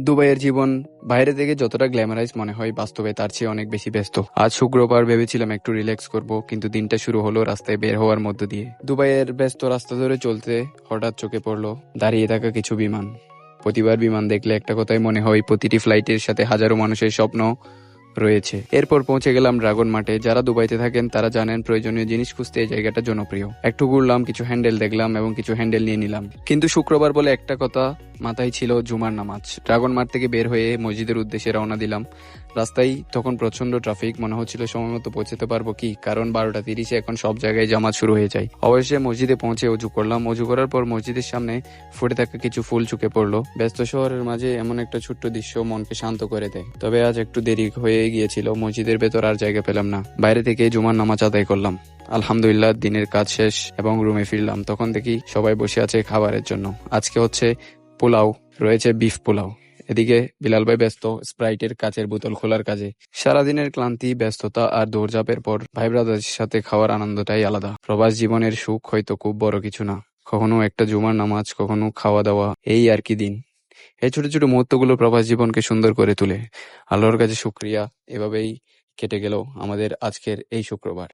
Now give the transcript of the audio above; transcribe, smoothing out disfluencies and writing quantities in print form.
দুবাইয়ের জীবন বাইরে থেকে যতটা গ্ল্যামারাইজ মনে হয়, বাস্তবে তার চেয়ে অনেক বেশি ব্যস্ত। আজ শুক্রবার, ভেবেছিলাম একটু রিল্যাক্স করব, কিন্তু দিনটা শুরু হলো রাস্তায় বের হওয়ার মধ্য দিয়ে। দুবাইয়ের ব্যস্ত রাস্তা ধরে চলতে হঠাৎ চোখে পড়লো দাঁড়িয়ে থাকা কিছু বিমান। প্রতিবার বিমান দেখলে একটা কথাই মনে হয়, প্রতিটি ফ্লাইটের সাথে হাজারো মানুষের স্বপ্ন রয়েছে। এরপর পৌঁছে গেলাম ড্রাগন মাঠে। যারা দুবাইতে থাকেন তারা জানেন প্রয়োজনীয় জিনিস খুঁজতে এই জায়গাটা জনপ্রিয়। একটু ঘুরলাম, কিছু হ্যান্ডেল দেখলাম এবং কিছু হ্যান্ডেল নিয়ে নিলাম। কিন্তু শুক্রবার বলে একটা কথা মাথায় ছিল, জুমার নামাজ। ড্রাগন মাঠ থেকে বের হয়ে মসজিদের উদ্দেশ্যে রওনা দিলাম। রাস্তায় তখন প্রচন্ড ট্রাফিক, মনে হচ্ছিল সময় মতো পৌঁছতে পারবো কি, কারণ 12টা 30-এ এখন সব জায়গায় জামাত শুরু হয়ে যায়। অবশেষে মসজিদে পৌঁছে অজু করলাম। অজু করার পর মসজিদের সামনে ফুটে থাকা কিছু ফুল চোখে পড়লো। ব্যস্ত শহরের মাঝে এমন একটা ছোট্ট দৃশ্য মনকে শান্ত করে দেয়। তবে আজ একটু দেরি হয়ে গিয়েছিল, মসজিদের ভেতর আর জায়গা পেলাম না। বাইরে থেকে জুমার নামাজ আদায় করলাম। আলহামদুলিল্লাহ, দিনের কাজ শেষ এবং রুমে ফিরলাম। তখন দেখি সবাই বসে আছে খাবারের জন্য। আজকে হচ্ছে পোলাও, রয়েছে বিফ পোলাও। এদিকে বিলাল ভাই ব্যস্ত স্প্রাইটের কাচের বোতল খোলার কাজে। সারাদিনের ক্লান্তি, ব্যস্ততা আর দৌড়ঝাঁপের পর ভাই ব্রাদার্সের সাথে খাওয়ার আনন্দটাই আলাদা। প্রবাস জীবনের সুখ হয়তো খুব বড় কিছু না, কখনো একটা জুমার নামাজ, কখনো খাওয়া দাওয়া, এই আর কি দিন। এই ছোট ছোট মুহূর্তগুলো প্রবাস জীবনকে সুন্দর করে তোলে। আল্লাহর কাছে শুক্রিয়া। এভাবেই কেটে গেল আমাদের আজকের এই শুক্রবার।